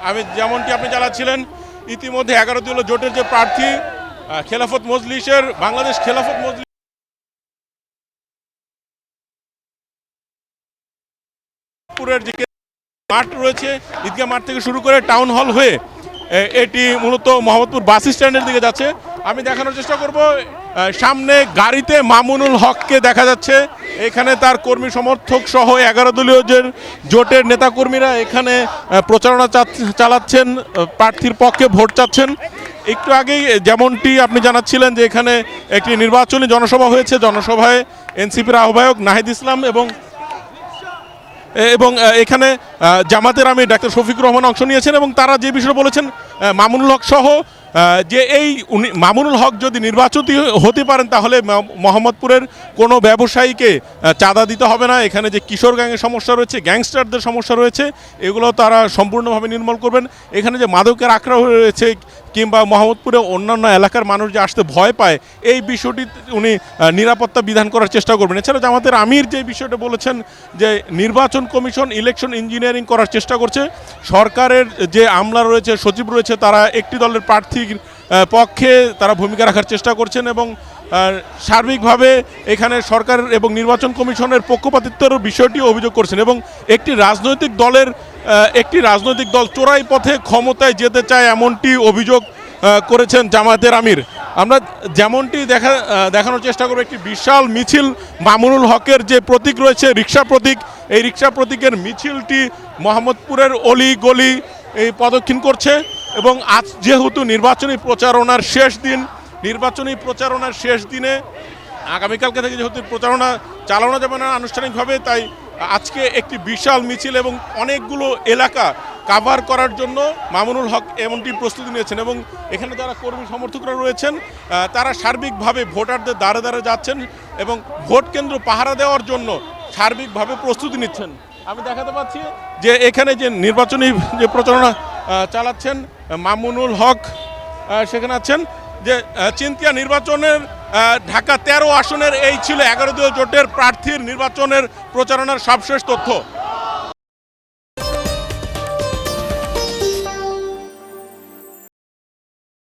আমি যেমনটি আপনি জানাচ্ছিলেন, ইতিমধ্যে 11 দলীয় জোটের যে প্রার্থী খেলাফত মজলিসের বাংলাদেশ খেলাফত মজলিসের যে মাঠ রয়েছে, ঈদগাহ মাঠ থেকে শুরু করে টাউন হল হয়ে এটি মূলত মোহাম্মদপুর বাস স্ট্যান্ডের দিকে যাচ্ছে। আমি দেখানোর চেষ্টা করব, সামনে গাড়িতে মামুনুল হককে দেখা যাচ্ছে। এখানে তার কর্মী সমর্থক সহ 11 দলীয় যে জোটের নেতাকর্মীরা এখানে প্রচারণা চালাচ্ছেন, প্রার্থীর পক্ষে ভোট চাচ্ছেন। একটু আগেই যেমনটি আপনি জানাচ্ছিলেন যে এখানে একটি নির্বাচনী জনসভা হয়েছে। জনসভায় এনসিপির আহ্বায়ক নাহিদ ইসলাম এবং এখানে জামাতের আমির ডাক্তার শফিকুর রহমান অংশ নিয়েছেন এবং তারা যে বিষয়ে বলেছেন, মামুনুল হক সহ যে এই মামুনুল হক যদি নির্বাচিত হতে পারেন তাহলে মোহাম্মদপুরের কোনো ব্যবসায়ীকে চাঁদা দিতে হবে না। এখানে যে কিশোর গ্যাংয়ের সমস্যা রয়েছে, গ্যাংস্টারদের সমস্যা রয়েছে, এগুলো তারা সম্পূর্ণভাবে নির্মূল করবেন। এখানে যে মাদকের আখড়া রয়েছে কিংবা মোহাম্মদপুরে অন্যান্য এলাকার মানুষ যে আসতে ভয় পায়, এই বিষয়টি উনি নিরাপত্তা বিধান করার চেষ্টা করবেন। এছাড়া জামাতের আমির যে বিষয়টা বলেছেন যে নির্বাচন কমিশন ইলেকশন ইঞ্জিনিয়ারিং করার চেষ্টা করছে। সরকারের যে আমলা রয়েছে, সচিব রয়েছে, তারা একটি দলের প্রার্থীর পক্ষে তারা ভূমিকা রাখার চেষ্টা করছেন এবং সার্বিকভাবে এখানে সরকার এবং নির্বাচন কমিশনের পক্ষপাতিত্বের বিষয়টি অভিযোগ করছেন এবং একটি রাজনৈতিক দল চোরাই পথে ক্ষমতায় যেতে চায় এমনটি অভিযোগ করেছেন জামায়াতের আমির। আমরা যেমনটি দেখানোর চেষ্টা করব, একটি বিশাল মিছিল মামুনুল হকের যে প্রতীক রয়েছে, রিক্সা প্রতীক, এই রিক্সা প্রতীকের মিছিলটি মোহাম্মদপুরের অলি গলি এই প্রদক্ষিণ করছে এবং আজ যেহেতু নির্বাচনী প্রচারণার শেষ দিনে আগামীকালকে থেকে যেহেতু প্রচারণা চালানো যাবে না আনুষ্ঠানিকভাবে, তাই আজকে একটি বিশাল মিছিল এবং অনেকগুলো এলাকা কাভার করার জন্য মামুনুল হক এমনটি প্রস্তুতি নিয়েছেন এবং এখানে যারা কর্মী সমর্থকরা রয়েছেন তারা সার্বিকভাবে ভোটারদের দ্বারে দ্বারে যাচ্ছেন এবং ভোট কেন্দ্র পাহারা দেওয়ার জন্য সার্বিকভাবে প্রস্তুতি নিচ্ছেন। আমি দেখাতে পাচ্ছি যে এখানে যে নির্বাচনী যে প্রচারণা চালাচ্ছেন মামুনুল হক সেখানে আছেন। যে চিন্তিয়া নির্বাচনের ঢাকা 13 আসনের এই ছিল 11 দলীয় জোটের প্রার্থীর নির্বাচনের প্রচারণার সবশেষ তথ্য।